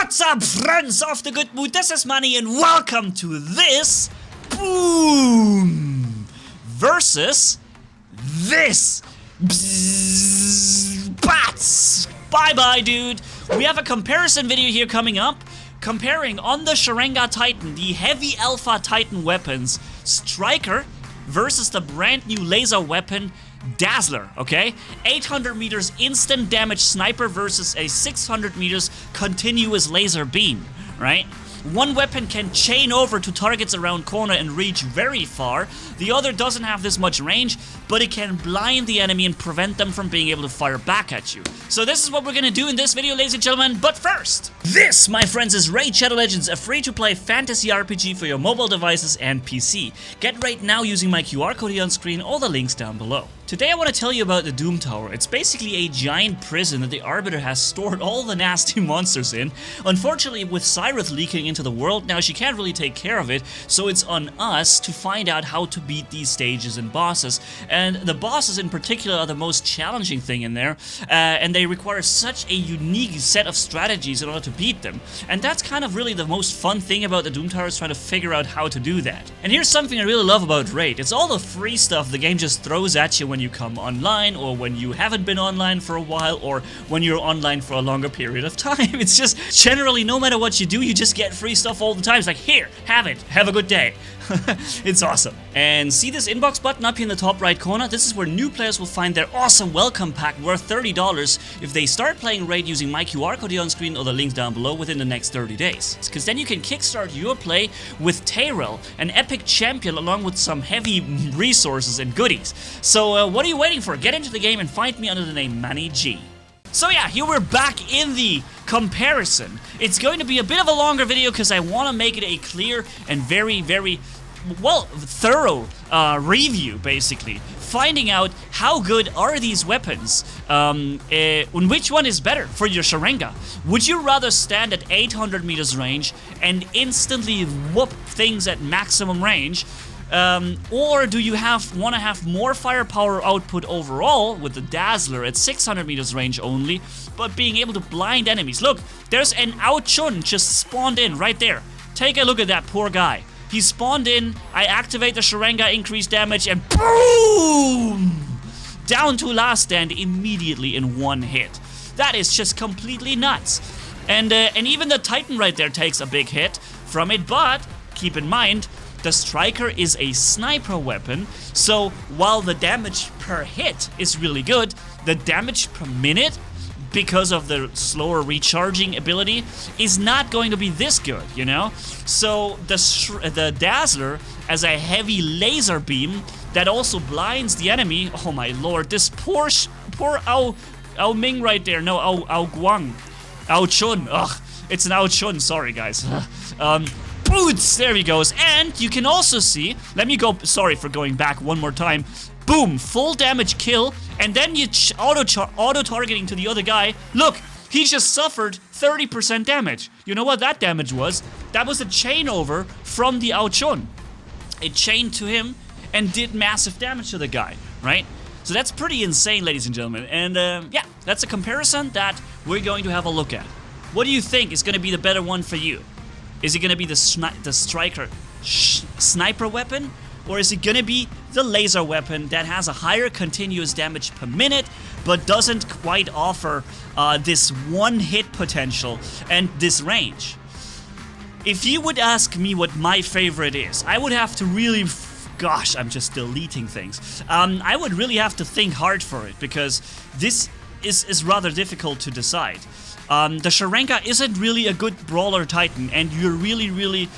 What's up, friends of the good mood? This is Manni and welcome to this boom versus this bats. Bye-bye, dude. We have a comparison video here coming up, comparing on the Sharanga Titan, the heavy alpha Titan weapons, Striker versus the brand new laser weapon, Dazzler, okay? 800 meters instant damage sniper versus a 600 meters continuous laser beam, right? One weapon can chain over to targets around corner and reach very far. The other doesn't have this much range, but it can blind the enemy and prevent them from being able to fire back at you. So this is what we're gonna do in this video, ladies and gentlemen, but first, this, my friends, is Raid Shadow Legends, a free-to-play fantasy RPG for your mobile devices and PC. Get Raid now using my QR code here on screen or the links down below. Today I want to tell you about the Doom Tower. It's basically a giant prison that the Arbiter has stored all the nasty monsters in. Unfortunately, with Cyrith leaking into the world now, she can't really take care of it, so it's on us to find out how to beat these stages and bosses. And the bosses in particular are the most challenging thing in there, and they require such a unique set of strategies in order to beat them. And that's kind of really the most fun thing about the Doom Tower, is trying to figure out how to do that. And here's something I really love about Raid. It's all the free stuff the game just throws at you when you come online, or when you haven't been online for a while, or when you're online for a longer period of time. It's just generally, no matter what you do, you just get free stuff all the time. It's like, here, have it, have a good day. It's awesome. And see this inbox button up here in the top right corner? This is where new players will find their awesome welcome pack worth $30 if they start playing Raid using my QR code here on screen or the links down below within the next 30 days. Because then you can kickstart your play with Tyrell, an epic champion, along with some heavy resources and goodies. So what are you waiting for? Get into the game and find me under the name Manni G. So yeah, here we're back in the comparison. It's going to be a bit of a longer video because I want to make it a clear and very, well, thorough review, basically. Finding out how good are these weapons, and which one is better for your Sharanga. Would you rather stand at 800 meters range and instantly whoop things at maximum range, or do you want to have more firepower output overall with the Dazzler at 600 meters range only, but being able to blind enemies? Look, there's an Ao-Chun just spawned in right there. Take a look at that poor guy. He spawned in, I activate the Sharanga, increase damage, and boom! Down to last stand immediately in one hit. That is just completely nuts. And even the Titan right there takes a big hit from it, but keep in mind, the Striker is a sniper weapon, so while the damage per hit is really good, the damage per minute, because of the slower recharging ability, is not going to be this good, you know? So the Dazzler, as a heavy laser beam that also blinds the enemy, oh my lord, this poor Ao Ming right there, no, Ao Guang, Ao-Chun, ugh, it's an Ao-Chun, sorry guys. Boots, there he goes, and you can also see, let me go, sorry for going back one more time, boom, full damage kill, and then you auto-targeting to the other guy. Look, he just suffered 30% damage. You know what that damage was? That was a chain over from the Ao-Chun. It chained to him and did massive damage to the guy, right? So that's pretty insane, ladies and gentlemen, and yeah, that's a comparison that we're going to have a look at. What do you think is going to be the better one for you? Is it going to be the Striker sniper weapon? Or is it going to be the laser weapon that has a higher continuous damage per minute, but doesn't quite offer this one-hit potential and this range? If you would ask me what my favorite is, I would have to really... Gosh, I'm just deleting things. I would really have to think hard for it, because this is rather difficult to decide. The Sharanga isn't really a good brawler Titan, and you're really...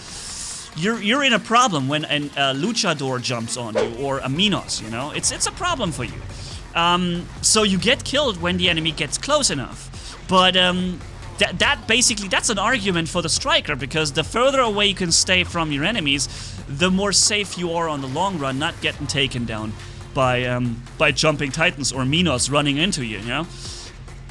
You're in a problem when a luchador jumps on you, or a Minos, you know? It's a problem for you. So you get killed when the enemy gets close enough. But that's an argument for the Striker, because the further away you can stay from your enemies, the more safe you are on the long run, not getting taken down by jumping Titans or Minos running into you, you know?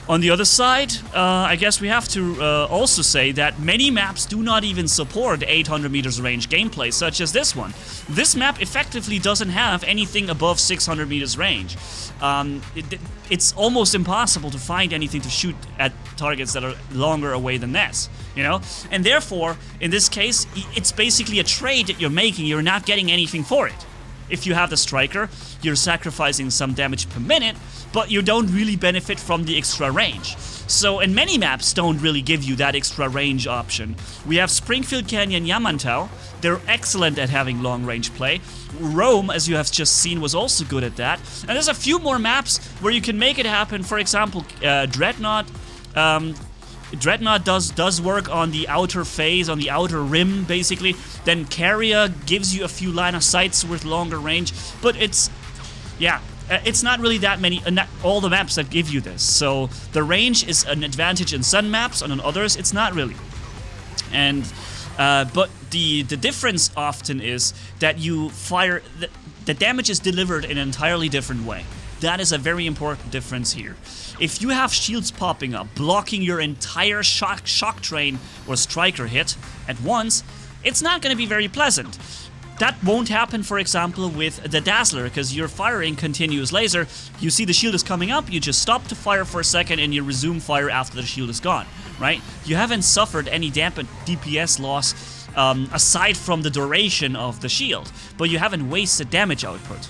On the other side, I guess we have to also say that many maps do not even support 800 meters range gameplay, such as this one. This map effectively doesn't have anything above 600 meters range. It's almost impossible to find anything to shoot at targets that are longer away than this. you know? And therefore, in this case, it's basically a trade that you're making. You're not getting anything for it. If you have the Striker, you're sacrificing some damage per minute, but you don't really benefit from the extra range. So, and many maps don't really give you that extra range option. We have Springfield Canyon, Yamantau. They're excellent at having long-range play. Rome, as you have just seen, was also good at that. And there's a few more maps where you can make it happen. For example, Dreadnought. Dreadnought does work on the outer phase, on the outer rim, basically. Then Carrier gives you a few line of sights with longer range. But it's, yeah, it's not really that many, not all the maps that give you this. So the range is an advantage in some maps, and on others, it's not really. And, but the difference often is that you fire, the damage is delivered in an entirely different way. That is a very important difference here. If you have shields popping up, blocking your entire shock train or striker hit at once, it's not going to be very pleasant. That won't happen, for example, with the Dazzler, because you're firing continuous laser. You see the shield is coming up, you just stop to fire for a second and you resume fire after the shield is gone, right? You haven't suffered any dampened DPS loss aside from the duration of the shield, but you haven't wasted damage output.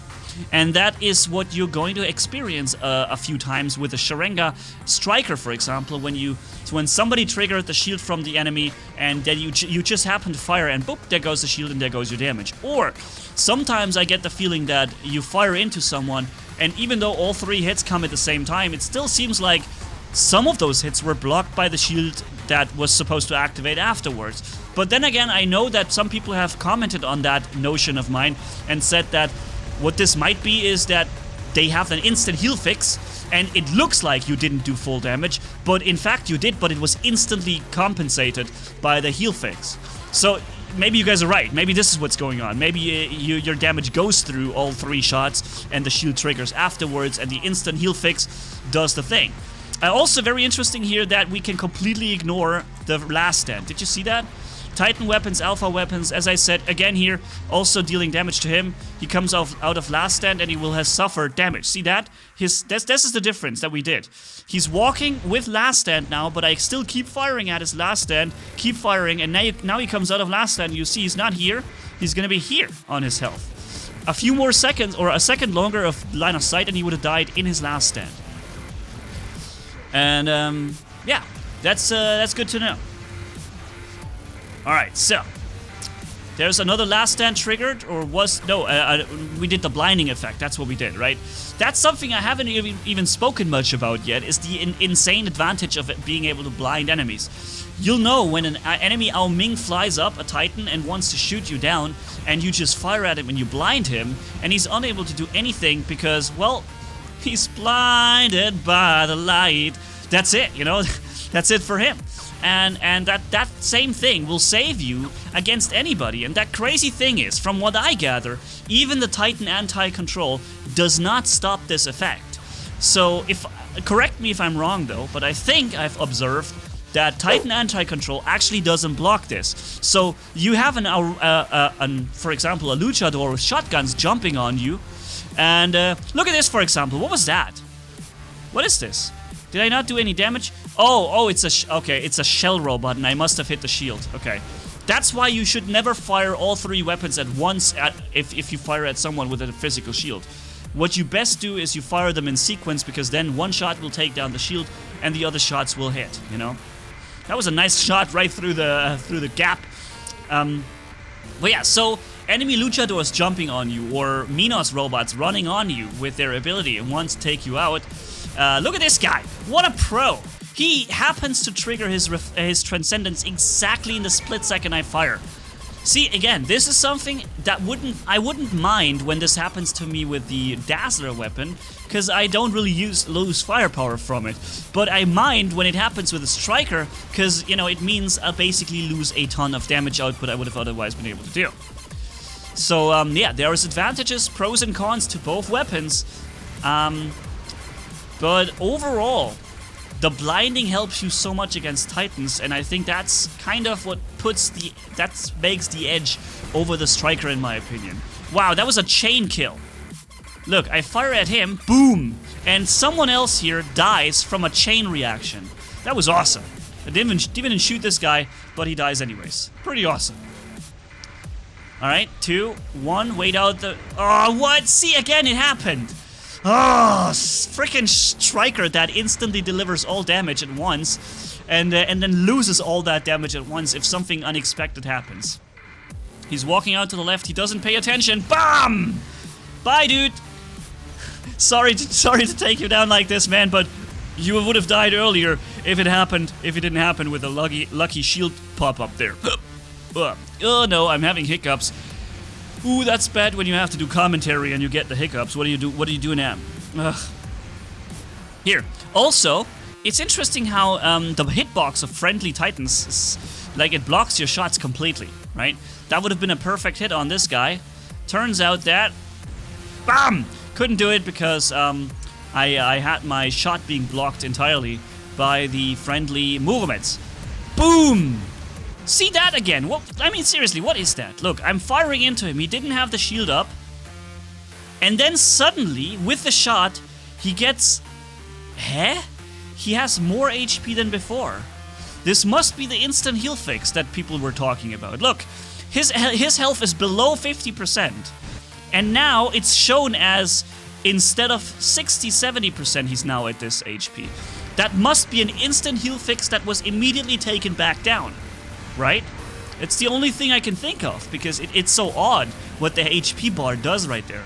And that is what you're going to experience a few times with the Sharanga Striker, for example, when somebody triggered the shield from the enemy and then you just happen to fire and boop, there goes the shield and there goes your damage. Or sometimes I get the feeling that you fire into someone and even though all 3 hits come at the same time, it still seems like some of those hits were blocked by the shield that was supposed to activate afterwards. But then again, I know that some people have commented on that notion of mine and said that what this might be is that they have an instant heal fix and it looks like you didn't do full damage, but in fact you did, but it was instantly compensated by the heal fix. So maybe you guys are right. Maybe this is what's going on. Maybe your damage goes through all 3 shots and the shield triggers afterwards and the instant heal fix does the thing. Also very interesting here that we can completely ignore the last stand. Did you see that? Titan weapons, alpha weapons, as I said, again here, also dealing damage to him. He comes out of last stand and he will have suffered damage. See that? This is the difference that we did. He's walking with last stand now, but I still keep firing at his last stand, keep firing, and now he comes out of last stand. You see he's not here, he's gonna be here on his health. A few more seconds, or a second longer of line of sight, and he would have died in his last stand. And, yeah, that's good to know. Alright, so there's another last stand triggered, or we did the blinding effect. That's what we did, right? That's something I haven't even spoken much about yet, is the insane advantage of it being able to blind enemies. You'll know when an enemy Ao Ming flies up, a Titan, and wants to shoot you down, and you just fire at him and you blind him, and he's unable to do anything because, well, he's blinded by the light. That's it, you know? That's it for him. And that same thing will save you against anybody. And that crazy thing is, from what I gather, even the Titan anti-control does not stop this effect. So, correct me if I'm wrong though, but I think I've observed that Titan anti-control actually doesn't block this. So you have for example, a luchador with shotguns jumping on you. And look at this, for example. What was that? What is this? Did I not do any damage? Oh, it's a shell robot, and I must have hit the shield. Okay, that's why you should never fire all 3 weapons at once. If you fire at someone with a physical shield, what you best do is you fire them in sequence, because then one shot will take down the shield, and the other shots will hit. You know, that was a nice shot right through the gap. But yeah, so enemy luchadors jumping on you, or Minos robots running on you with their ability and want to take you out. Look at this guy. What a pro. He happens to trigger his Transcendence exactly in the split second I fire. See, again, this is something that I wouldn't mind when this happens to me with the Dazzler weapon, because I don't really lose firepower from it. But I mind when it happens with a Striker, because, you know, it means I'll basically lose a ton of damage output I would have otherwise been able to do. So, yeah, there is advantages, pros and cons to both weapons. But overall, the blinding helps you so much against Titans, and I think that's kind of what makes the edge over the Striker, in my opinion. Wow, that was a chain kill. Look, I fire at him, boom, and someone else here dies from a chain reaction. That was awesome. I didn't even shoot this guy, but he dies anyways. Pretty awesome. Alright, 2, 1, wait out the... Oh, what? See, again, it happened. Oh, freaking Striker that instantly delivers all damage at once and then loses all that damage at once if something unexpected happens. He's walking out to the left, he doesn't pay attention. BAM! Bye, dude. Sorry to take you down like this, man, but you would have died earlier if it didn't happen with a lucky shield pop up there. Oh no, I'm having hiccups. Ooh, that's bad when you have to do commentary and you get the hiccups. What do you do? What do you do now? Ugh. Here. Also, it's interesting how the hitbox of friendly titans is, like, it blocks your shots completely, right? That would have been a perfect hit on this guy. Turns out that, bam! Couldn't do it because I had my shot being blocked entirely by the friendly movements. Boom! See that again? What? I mean, seriously, what is that? Look, I'm firing into him. He didn't have the shield up. And then suddenly, with the shot, he gets... Huh? He has more HP than before. This must be the instant heal fix that people were talking about. Look, his health is below 50%. And now it's shown as, instead of 60-70%, he's now at this HP. That must be an instant heal fix that was immediately taken back down. Right? It's the only thing I can think of, because it's so odd what the HP bar does right there.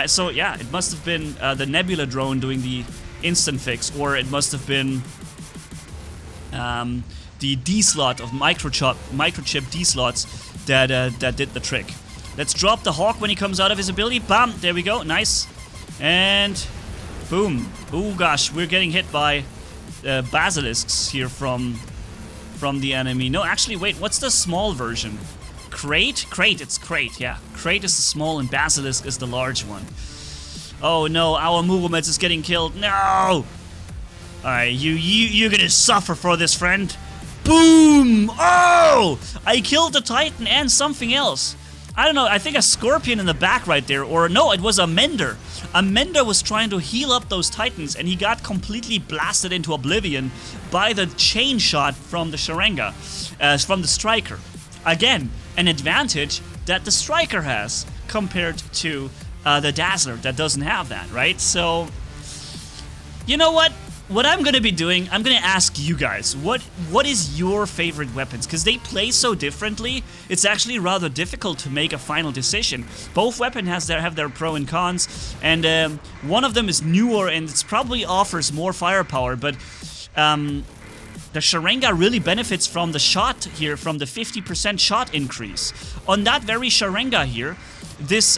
So yeah, it must have been the Nebula drone doing the instant fix, or it must have been the D-slot of microchip D-slots that did the trick. Let's drop the Hawk when he comes out of his ability. Bam! There we go. Nice. And boom. Oh gosh, we're getting hit by basilisks here from the enemy. No, actually, wait, what's the small version? Crate? Crate, it's Crate, yeah. Crate is the small and Basilisk is the large one. Oh no, our movements is getting killed. No! Alright, you're gonna suffer for this, friend. Boom! Oh! I killed the Titan and something else. I don't know, I think a Scorpion in the back right there, or no, it was a Mender. A Mender was trying to heal up those Titans, and he got completely blasted into oblivion by the chain shot from the Sharanga, from the Striker. Again, an advantage that the Striker has compared to the Dazzler that doesn't have that, right? So, you know what? What I'm gonna be doing, I'm gonna ask you guys, what is your favorite weapons? Because they play so differently, it's actually rather difficult to make a final decision. Both weapons have their pro and cons, and one of them is newer and it probably offers more firepower, but the Sharanga really benefits from the shot here, from the 50% shot increase. On that very Sharanga here, this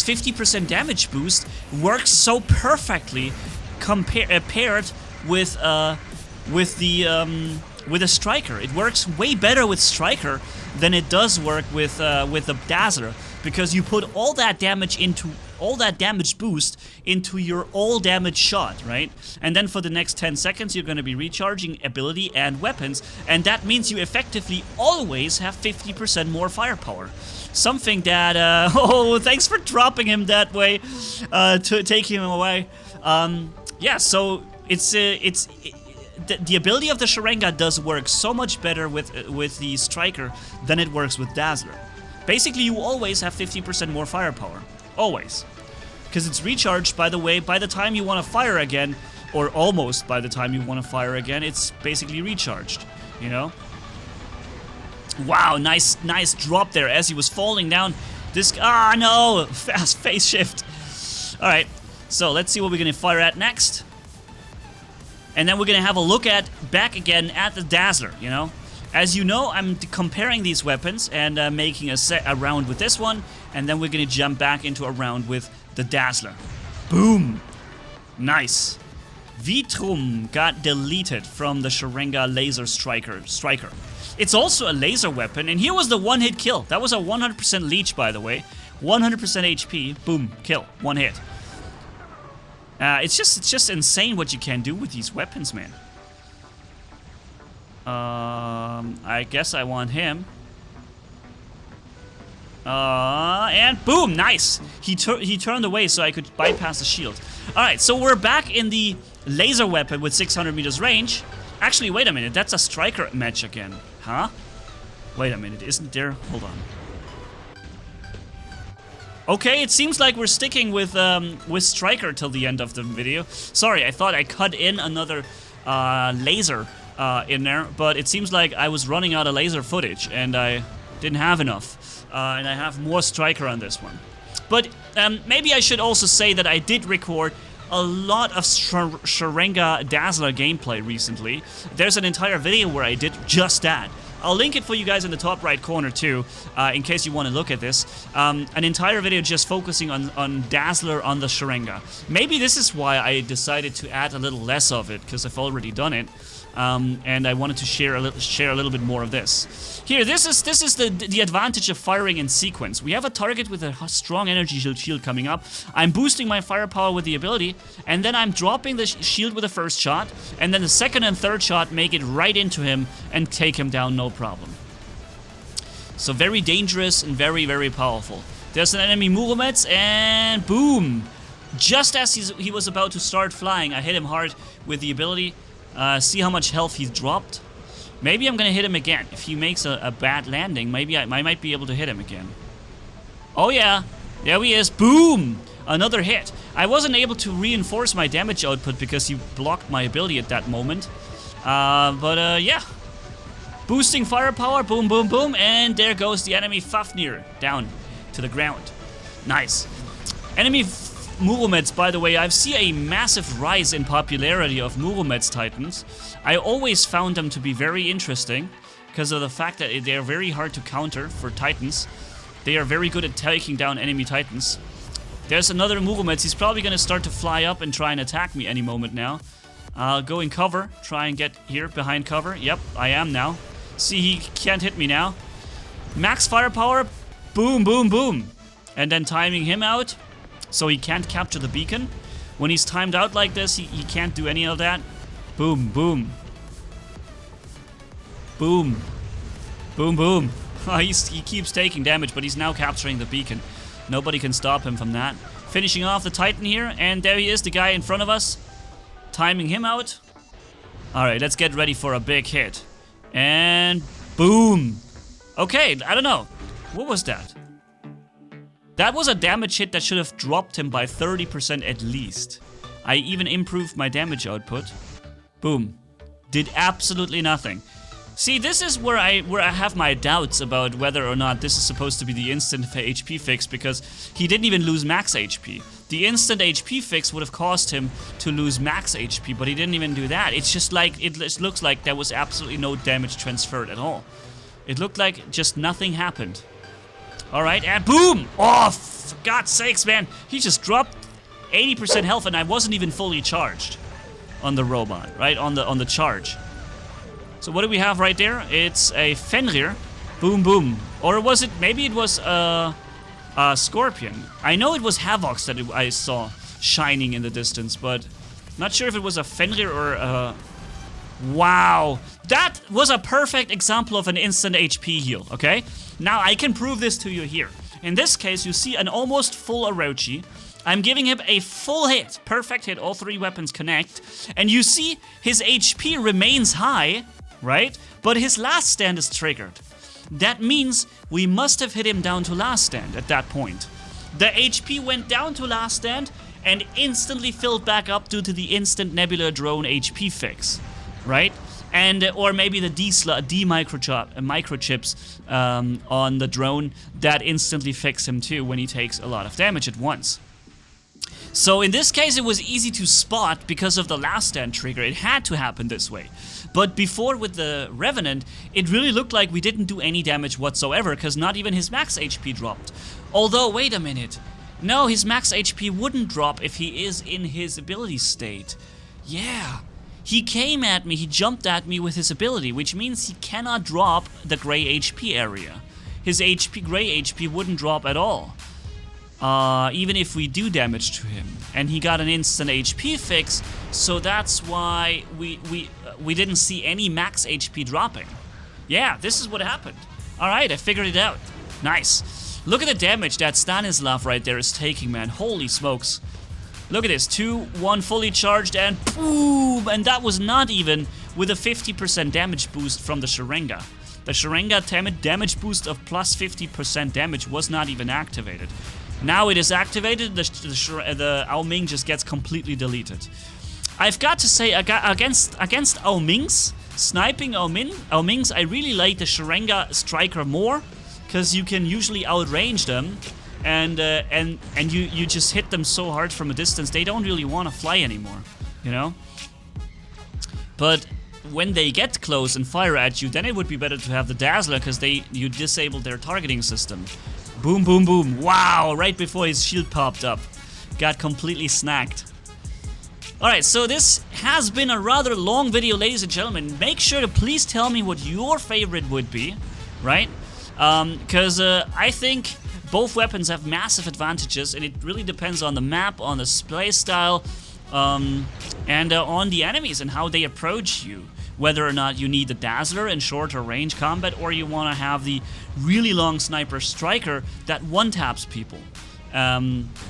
50% damage boost works so perfectly paired with a Striker. It works way better with Striker than it does work with the Dazzler, because you put all that damage boost into your all damage shot, right? And then for the next 10 seconds you're going to be recharging ability and weapons, and that means you effectively always have 50% more firepower. Something that, oh, thanks for dropping him that way, to take him away. Yeah, so the ability of the Sharanga does work so much better with the Striker than it works with Dazzler. Basically, you always have 50% more firepower. Always. Because it's recharged, by the way, by the time you want to fire again, or almost by the time you want to fire again, it's basically recharged, you know? Wow, nice drop there as he was falling down. No! Fast face shift. Alright, so let's see what we're going to fire at next. And then we're going to have a look back again at the Dazzler, you know? As you know, I'm comparing these weapons and making a round with this one, and then we're going to jump back into a round with the Dazzler. Boom! Nice. Vitrum got deleted from the Sharanga laser striker. It's also a laser weapon, and here was the one-hit kill. That was a 100% leech, by the way. 100% HP, boom, kill, one hit. It's just insane what you can do with these weapons, man. I guess I want him. And boom, nice. He turned away so I could bypass the shield. All right, so we're back in the laser weapon with 600 meters range. Actually, wait a minute, that's a striker match again, huh? Wait a minute, isn't there? Hold on. Okay, it seems like we're sticking with striker till the end of the video. Sorry, I thought I cut in another laser in there, but it seems like I was running out of laser footage and I didn't have enough. And I have more striker on this one. But maybe I should also say that I did record a lot of Sharanga Dazzler gameplay recently. There's an entire video where I did just that. I'll link it for you guys in the top right corner too, in case you want to look at this. An entire video just focusing on Dazzler on the Sharanga. Maybe this is why I decided to add a little less of it, because I've already done it. And I wanted to share a little bit more of this. Here, this is the advantage of firing in sequence. We have a target with a strong energy shield coming up. I'm boosting my firepower with the ability, and then I'm dropping the shield with the first shot, and then the second and third shot make it right into him and take him down no problem. So very dangerous and very, very powerful. There's an enemy Murometz, and boom! Just as he was about to start flying, I hit him hard with the ability. See how much health he's dropped? Maybe I'm gonna hit him again. If he makes a bad landing, maybe I might be able to hit him again. Oh yeah, there he is. Boom! Another hit. I wasn't able to reinforce my damage output because he blocked my ability at that moment. Yeah. Boosting firepower, boom, boom, boom, and there goes the enemy Fafnir down to the ground. Nice. Enemy Murometz, by the way, I've seen a massive rise in popularity of Murometz Titans. I always found them to be very interesting because of the fact that they are very hard to counter for Titans. They are very good at taking down enemy Titans. There's another Murometz. He's probably going to start to fly up and try and attack me any moment now. I'll go in cover, try and get here behind cover. Yep, I am now. See, he can't hit me now. Max firepower, boom, boom, boom. And then timing him out. So he can't capture the beacon. When he's timed out like this, he can't do any of that. Boom, boom. Boom. Boom, boom. He keeps taking damage, but he's now capturing the beacon. Nobody can stop him from that. Finishing off the Titan here, and there he is, the guy in front of us. Timing him out. Alright, let's get ready for a big hit. And boom. Okay, I don't know. What was that? That was a damage hit that should have dropped him by 30% at least. I even improved my damage output. Boom. Did absolutely nothing. See, this is where I have my doubts about whether or not this is supposed to be the instant HP fix, because he didn't even lose max HP. The instant HP fix would have caused him to lose max HP, but he didn't even do that. It's just like, it looks like there was absolutely no damage transferred at all. It looked like just nothing happened. Alright, and boom! Oh, for God's sakes, man. He just dropped 80% health and I wasn't even fully charged on the robot, right? On the charge. So what do we have right there? It's a Fenrir. Boom, boom. Or was it, maybe it was a Scorpion. I know it was Havocs that I saw shining in the distance, but not sure if it was a Fenrir or a... Wow. That was a perfect example of an instant HP heal, okay? Now I can prove this to you here. In this case, you see an almost full Orochi. I'm giving him a full hit, perfect hit, all three weapons connect. And you see his HP remains high, right? But his last stand is triggered. That means we must have hit him down to last stand at that point. The HP went down to last stand and instantly filled back up due to the instant Nebula drone HP fix, right? And or maybe the microchips on the drone that instantly fix him too when he takes a lot of damage at once. So in this case it was easy to spot because of the last stand trigger. It had to happen this way. But before with the Revenant, it really looked like we didn't do any damage whatsoever because not even his max HP dropped. Although, wait a minute. No, his max HP wouldn't drop if he is in his ability state. Yeah. He came at me, he jumped at me with his ability, which means he cannot drop the gray HP area. His gray HP wouldn't drop at all. Even if we do damage to him. And he got an instant HP fix, so that's why we didn't see any max HP dropping. Yeah, this is what happened. Alright, I figured it out. Nice. Look at the damage that Stanislav right there is taking, man. Holy smokes. Look at this. 2-1 fully charged and boom! And that was not even with a 50% damage boost from the Sharanga. The Sharanga damage boost of plus 50% damage was not even activated. Now it is activated, the Ao Ming just gets completely deleted. I've got to say, against Ao Mings, sniping Ao Mings, I really like the Sharanga Striker more, because you can usually outrange them, and you just hit them so hard from a distance, they don't really want to fly anymore, you know? But when they get close and fire at you, then it would be better to have the Dazzler, because you disabled their targeting system. Boom, boom, boom. Wow, right before his shield popped up. Got completely snacked. Alright, so this has been a rather long video, ladies and gentlemen. Make sure to please tell me what your favorite would be, right? Because I think both weapons have massive advantages, and it really depends on the map, on the play style, and on the enemies and how they approach you. Whether or not you need the Dazzler in shorter range combat, or you want to have the really long sniper striker that one-taps people.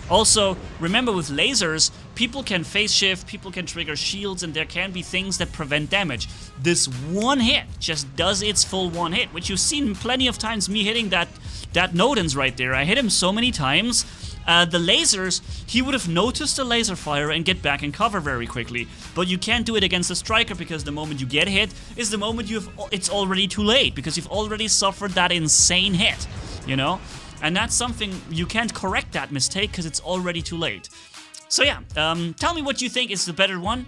Also, remember with lasers, people can phase shift, people can trigger shields, and there can be things that prevent damage. This one hit just does its full one hit, which you've seen plenty of times me hitting that Nodens right there. I hit him so many times. The lasers, he would have noticed the laser fire and get back in cover very quickly. But you can't do it against the striker, because the moment you get hit is the moment it's already too late, because you've already suffered that insane hit, you know? And that's something, you can't correct that mistake because it's already too late. So yeah, tell me what you think is the better one,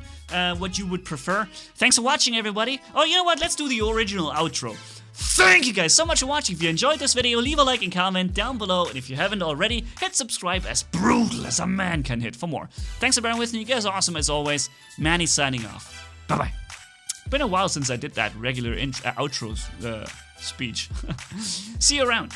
what you would prefer. Thanks for watching, everybody. Oh, you know what? Let's do the original outro. Thank you guys so much for watching. If you enjoyed this video, leave a like and comment down below. And if you haven't already, hit subscribe, as brutal as a man can hit, for more. Thanks for bearing with me. You guys are awesome as always. Manny signing off. Bye-bye. Been a while since I did that regular outro speech. See you around.